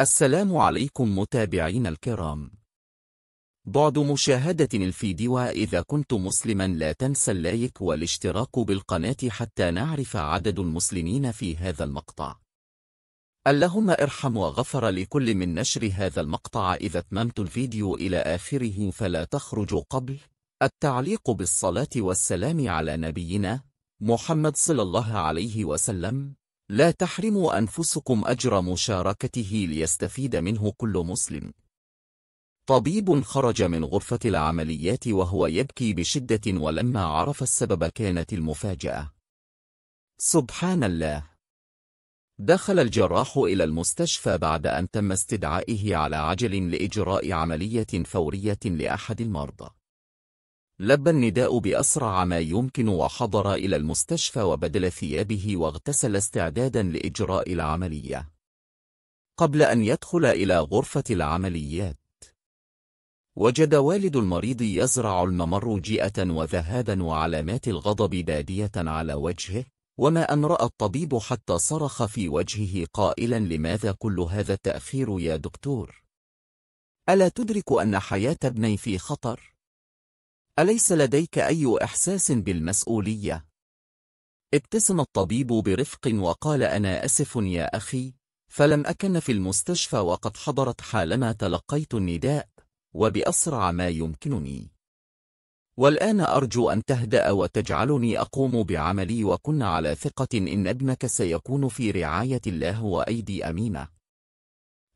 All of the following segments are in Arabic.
السلام عليكم متابعين الكرام. بعد مشاهدة الفيديو، إذا كنت مسلما لا تنسى اللايك والاشتراك بالقناة حتى نعرف عدد المسلمين في هذا المقطع. اللهم ارحم وغفر لكل من نشر هذا المقطع. إذا اتممت الفيديو إلى آخره فلا تخرج قبل التعليق بالصلاة والسلام على نبينا محمد صلى الله عليه وسلم. لا تحرموا أنفسكم أجر مشاركته ليستفيد منه كل مسلم. طبيب خرج من غرفة العمليات وهو يبكي بشدة، ولما عرف السبب كانت المفاجأة. سبحان الله. دخل الجراح إلى المستشفى بعد أن تم استدعائه على عجل لإجراء عملية فورية لأحد المرضى. لبى النداء بأسرع ما يمكن وحضر إلى المستشفى وبدل ثيابه واغتسل استعدادا لإجراء العملية. قبل أن يدخل إلى غرفة العمليات وجد والد المريض يزرع الممر جيئة وذهابا وعلامات الغضب بادية على وجهه، وما أن رأى الطبيب حتى صرخ في وجهه قائلا: لماذا كل هذا التأخير يا دكتور؟ ألا تدرك أن حياة ابني في خطر؟ أليس لديك أي إحساس بالمسؤولية؟ ابتسم الطبيب برفق وقال: أنا أسف يا أخي، فلم أكن في المستشفى وقد حضرت حالما تلقيت النداء وبأسرع ما يمكنني، والآن أرجو أن تهدأ وتجعلني أقوم بعملي، وكن على ثقة إن ابنك سيكون في رعاية الله وأيدي أمينة.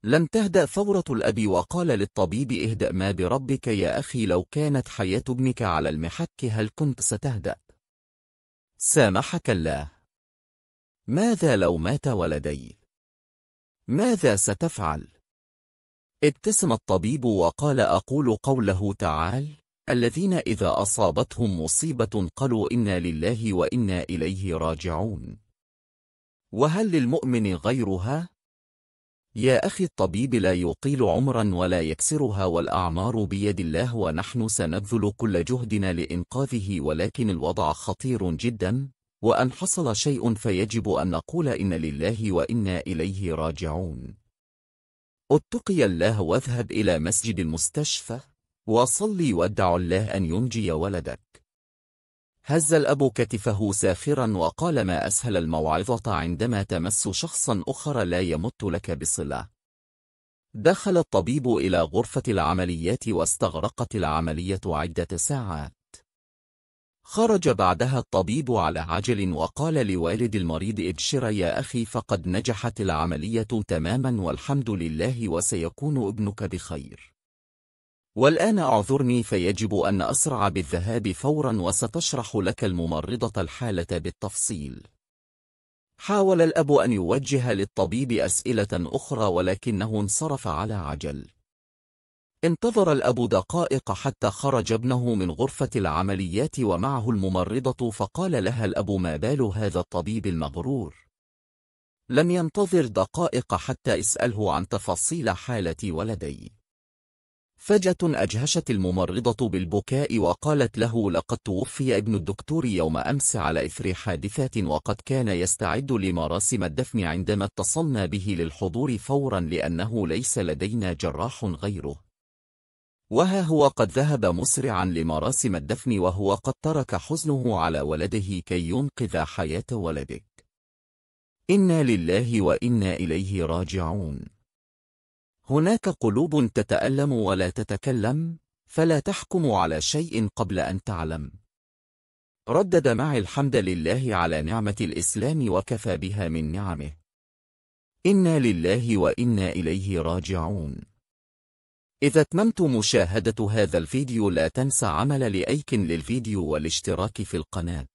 لم تهدأ ثورة الأب وقال للطبيب: اهدأ ما بربك يا أخي، لو كانت حياة ابنك على المحك هل كنت ستهدأ؟ سامحك الله. ماذا لو مات ولدي؟ ماذا ستفعل؟ ابتسم الطبيب وقال: أقول قوله تعالى: الذين إذا أصابتهم مصيبة قالوا إنا لله وإنا إليه راجعون. وهل للمؤمن غيرها؟ يا أخي، الطبيب لا يطيل عمرا ولا يكسرها، والأعمار بيد الله، ونحن سنبذل كل جهدنا لإنقاذه، ولكن الوضع خطير جدا، وأن حصل شيء فيجب أن نقول إن لله وإنا إليه راجعون. اتقي الله واذهب إلى مسجد المستشفى وصلي وادع الله أن ينجي ولدك. هز الأب كتفه ساخرا وقال: ما أسهل الموعظة عندما تمس شخصا آخر لا يمت لك بصلة. دخل الطبيب إلى غرفة العمليات واستغرقت العملية عدة ساعات. خرج بعدها الطبيب على عجل وقال لوالد المريض: ابشر يا أخي، فقد نجحت العملية تماما والحمد لله، وسيكون ابنك بخير. والآن أعذرني، فيجب أن أسرع بالذهاب فورا، وستشرح لك الممرضة الحالة بالتفصيل. حاول الأب أن يوجه للطبيب أسئلة أخرى ولكنه انصرف على عجل. انتظر الأب دقائق حتى خرج ابنه من غرفة العمليات ومعه الممرضة، فقال لها الأب: ما بال هذا الطبيب المغرور؟ لم ينتظر دقائق حتى اسأله عن تفاصيل حالة ولدي. فجأة أجهشت الممرضة بالبكاء وقالت له: لقد توفي ابن الدكتور يوم أمس على إثر حادثة، وقد كان يستعد لمراسم الدفن عندما اتصلنا به للحضور فورا، لأنه ليس لدينا جراح غيره، وها هو قد ذهب مسرعا لمراسم الدفن، وهو قد ترك حزنه على ولده كي ينقذ حياة ولدك. إنا لله وإنا إليه راجعون. هناك قلوب تتألم ولا تتكلم، فلا تحكم على شيء قبل أن تعلم. ردد معي: الحمد لله على نعمة الإسلام وكفى بها من نعمه. إنا لله وإنا إليه راجعون. إذا اتممت مشاهدة هذا الفيديو لا تنسى عمل لايك للفيديو والاشتراك في القناة.